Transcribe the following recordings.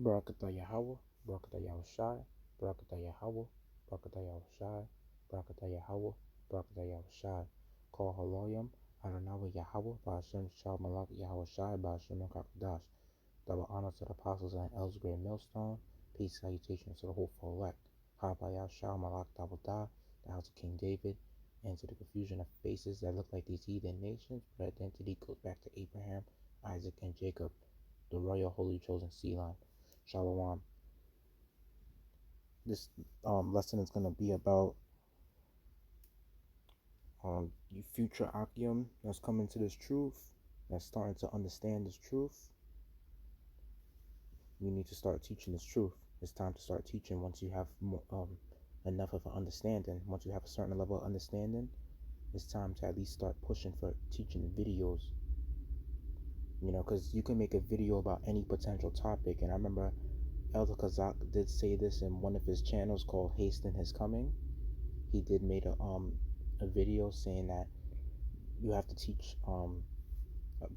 Barakatah Yahweh, Barakatah Yahushai, Barakatah Yahweh, Barakatah Yahushai, Barakatah Yahweh, Barakatah Yahushai. Call Haloyam, Adonai Yahweh, Ba'ashem Shal Malak Yahushai, Ba'ashem Kakadash. Double honor to the apostles and elders, great millstone. Peace, salutations to the hopeful elect. Habayah Shal Malak Dabodah, the house of King David, and to the confusion of faces that look like these heathen nations, but identity goes back to Abraham, Isaac, and Jacob, the royal holy chosen sea line. Shalom. This lesson is going to be about you future Ahchyam that's coming to this truth, that's starting to understand this truth. You need to start teaching this truth. It's time to start teaching once you have more, enough of an understanding. Once you have a certain level of understanding, it's time to at least start pushing for teaching videos. Because you can make a video about any potential topic. And I remember Elder Kazak did say this in one of his channels called Hasten His Coming. He did made a video saying that you have to teach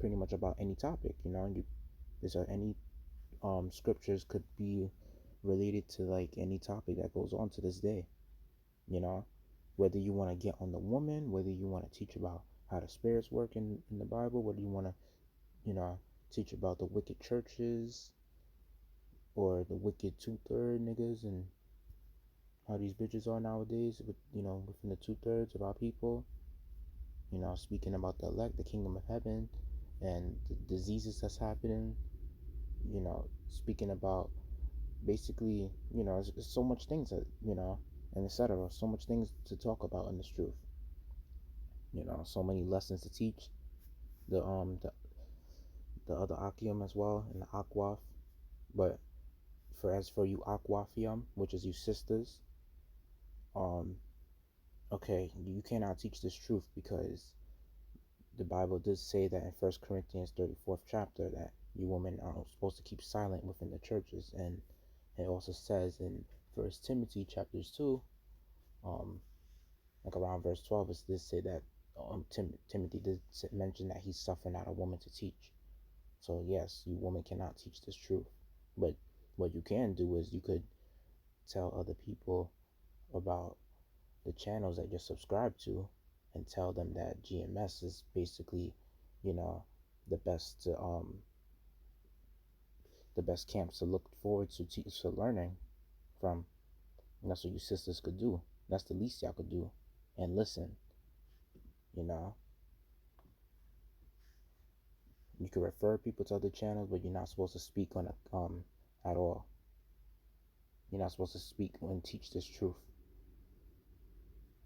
pretty much about any topic. Is there any scriptures could be related to like any topic that goes on to this day. Whether you want to get on the woman, whether you want to teach about how the spirits work in the Bible, whether you want to teach about the wicked churches or the wicked 2/3 niggas and how these bitches are nowadays with within the 2/3 of our people. Speaking about the elect, the kingdom of heaven, and the diseases that's happening. Speaking about basically, there's so much things that, and etc. So much things to talk about in this truth. So many lessons to teach. The other Ahchyam as well, and the Akwaf. But as for you Akwafiam, which is you sisters, okay, you cannot teach this truth because the Bible does say that in 1 Corinthians 34th chapter that you women are supposed to keep silent within the churches, and it also says in 1 Timothy chapters 2, like around verse 12, it does say that Timothy did mention that he's suffering out a woman to teach. So yes, you women cannot teach this truth, but what you can do is you could tell other people about the channels that you're subscribed to, and tell them that GMS is basically, the best the best camps to look forward to learning from. And that's what you sisters could do. That's the least y'all could do, and listen. You know, you could refer people to other channels, but you're not supposed to speak on it at all. You're not supposed to speak and teach this truth.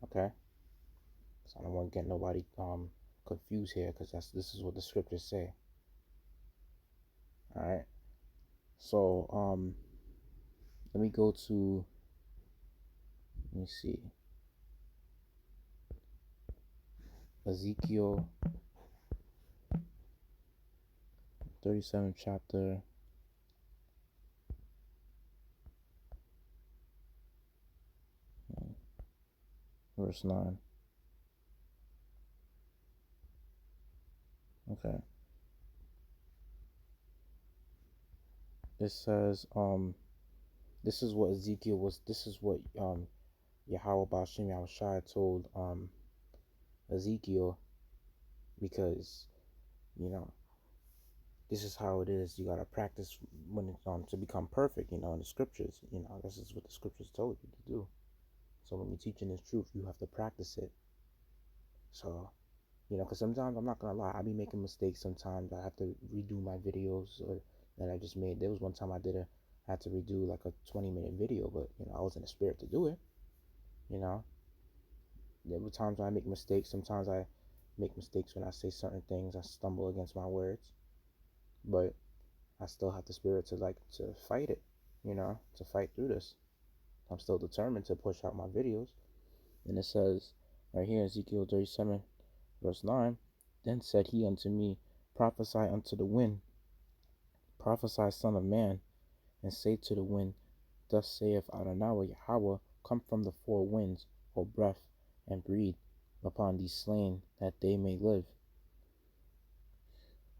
Okay, so I don't want to get nobody confused here, because this is what the scriptures say. All right. So let me go to, let me see, Ezekiel 37 chapter, verse 9. Okay. It says, this is what Ezekiel was, this is what Yahweh Ba'ashem Yahushai told Ezekiel, because this is how it is. You gotta practice when to become perfect. In the scriptures. This is what the scriptures told you to do. So when you're teaching this truth, you have to practice it. So because sometimes, I'm not gonna lie, I be making mistakes. Sometimes I have to redo my videos that I just made. There was one time I had to redo like a 20-minute video, but I was in the spirit to do it. There were times when I make mistakes. Sometimes I make mistakes when I say certain things. I stumble against my words, but I still have the spirit to fight it, to fight through this. I'm still determined to push out my videos. And it says right here, Ezekiel 37 verse 9, then said he unto me, prophesy unto the wind, prophesy, son of man, and say to the wind, thus saith Adonai Yahweh, come from the four winds, O breath, and breathe upon these slain, that they may live.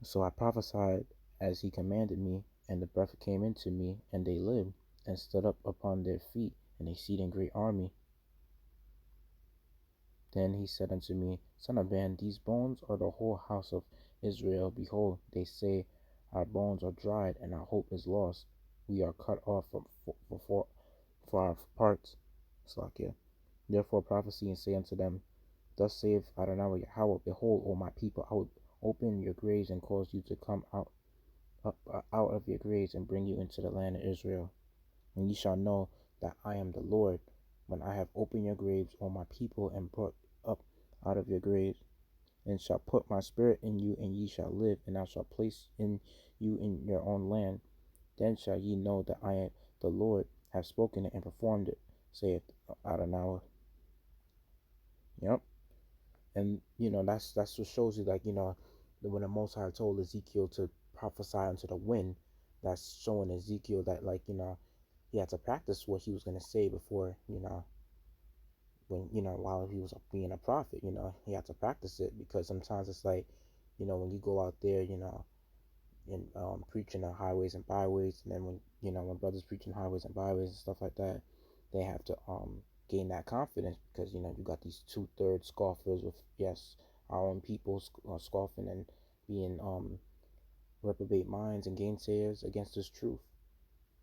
So I prophesied as he commanded me, And the breath came into me, and they lived, and stood up upon their feet, an exceeding great army. Then he said unto me, Son of man, these bones are the whole house of Israel. Behold, they say, Our bones are dried, and our hope is lost. We are cut off for our parts. Slakia. Therefore prophesy and say unto them, Thus saith Adonai Yahweh, Behold, O my people, I will open your graves and cause you to come out of your graves and bring you into the land of Israel. And ye shall know that I am the Lord, when I have opened your graves, O my people, and brought up out of your graves, and shall put my spirit in you, and ye shall live, and I shall place in you in your own land. Then shall ye know that I am the Lord, have spoken it and performed it, saith Adonai. Yep. And that's what shows you, like, when the Most High told Ezekiel to prophesy unto the wind, that's showing Ezekiel that, like, he had to practice what he was going to say before, when, while he was being a prophet. He had to practice it, because sometimes it's like, when you go out there, and preaching on highways and byways, and then when brothers preaching highways and byways and stuff like that, they have to gain that confidence, because you got these 2/3 scoffers with, yes, our own people scoffing and being reprobate minds and gainsayers against this truth.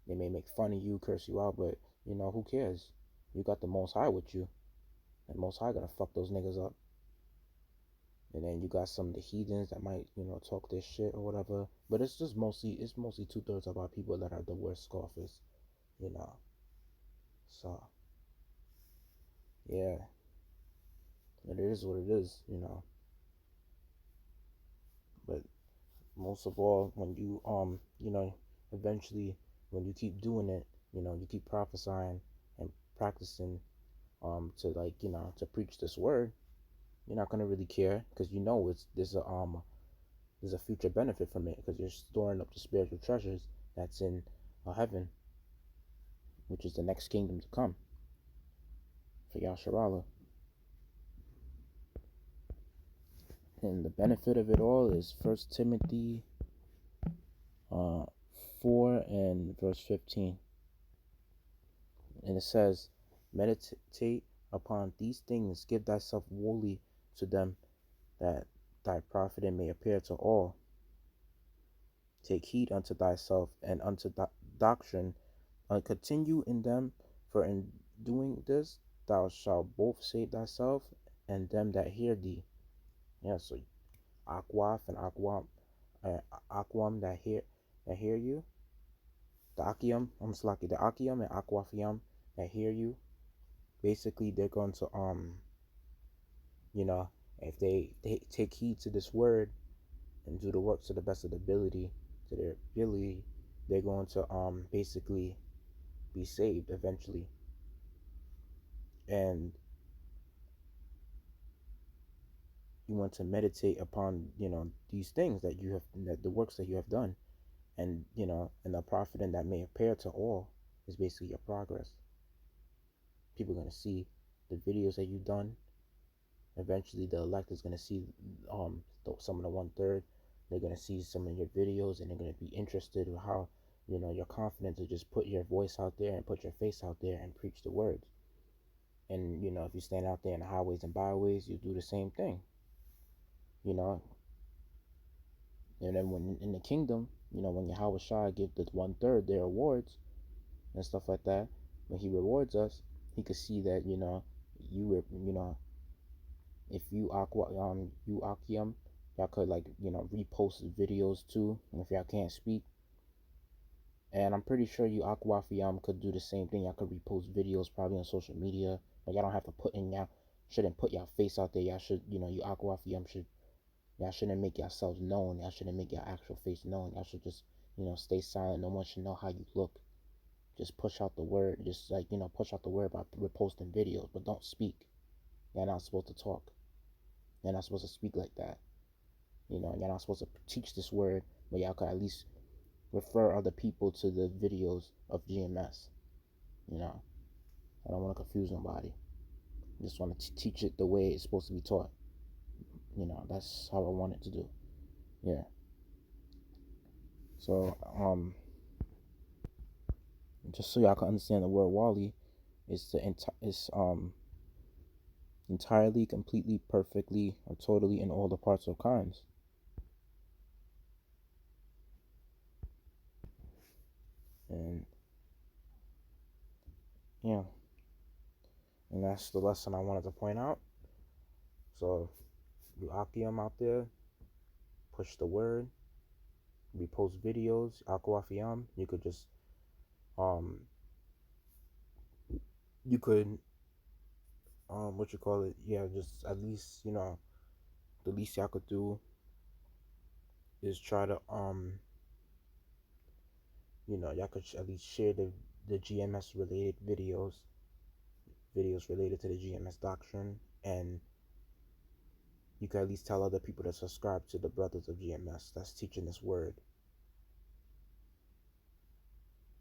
They may make fun of you, curse you out, but who cares? You got the Most High with you, and Most High gonna fuck those niggas up. And then you got some of the heathens that might, talk their shit or whatever. But it's mostly 2/3 of our people that are the worst scoffers, you know. So yeah, it is what it is. But most of all, when you eventually, when you keep doing it, you keep prophesying and practicing to, like, to preach this word, you're not gonna really care, because there's a future benefit from it, because you're storing up the spiritual treasures that's in heaven, which is the next kingdom to come for Yasharahla. And the benefit of it all is 1 Timothy uh, 4 and verse 15. And it says, Meditate upon these things, give thyself wholly to them, that thy profit may appear to all. Take heed unto thyself and unto doctrine, continue in them, for in doing this thou shalt both save thyself and them that hear thee. Yeah, so Aquaf and Aquam that hear you. The Ahchyam and Aquafiam that hear you. Basically, they're going to if they take heed to this word and do the work to the best of their ability, they're going to basically be saved eventually. And you want to meditate upon these things that you have, that the works that you have done, and and the profit and that may appear to all is basically your progress. People are going to see the videos that you've done. Eventually the elect is going to see some of the 1/3. They're going to see some of your videos, and they're going to be interested in how you're confident to just put your voice out there and put your face out there and preach the words. And if you stand out there in the highways and byways, you do the same thing. And then when in the kingdom, when Yahweh Shai give the 1/3 their awards and stuff like that, when he rewards us, he could see that you were if you Ahchyam, y'all could, like, repost videos too, if y'all can't speak. And I'm pretty sure you Aquafiam could do the same thing. Y'all could repost videos probably on social media, but y'all don't have to shouldn't put y'all face out there. Y'all should, you Aquafiam y'all shouldn't make yourselves known. Y'all shouldn't make your actual face known. Y'all should just, stay silent. No one should know how you look. Just push out the word. Just, like, push out the word by reposting videos, but don't speak. Y'all not supposed to talk. You're not supposed to speak like that. You're not supposed to teach this word, but y'all could at least refer other people to the videos of GMS. I don't want to confuse nobody. I just want to teach it the way it's supposed to be taught. That's how I want it to do. Yeah. So, Just so y'all can understand the word Wali, is entirely, completely, perfectly, or totally in all the parts or kinds. And yeah, and that's the lesson I wanted to point out. So you Ahchyam out there, push the word. We post videos, Ahchyam. You could just um you could what you call it, yeah, just at least, the least y'all could do is try to y'all could at least share the GMS related videos related to the GMS doctrine, and you can at least tell other people to subscribe to the brothers of GMS that's teaching this word.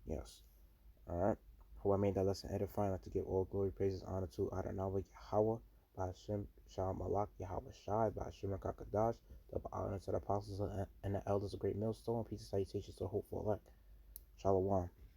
Yes. Alright. Hope I made that lesson edifying. I'd like to give all glory, praises, honor to Adonai Yahweh, by Hashem, Shalom Malak, Yahweh Shai, by Hashem and Kakadash, double honor to the apostles and the elders of Great Millstone, peace and salutations to the hopeful elect. Shalom.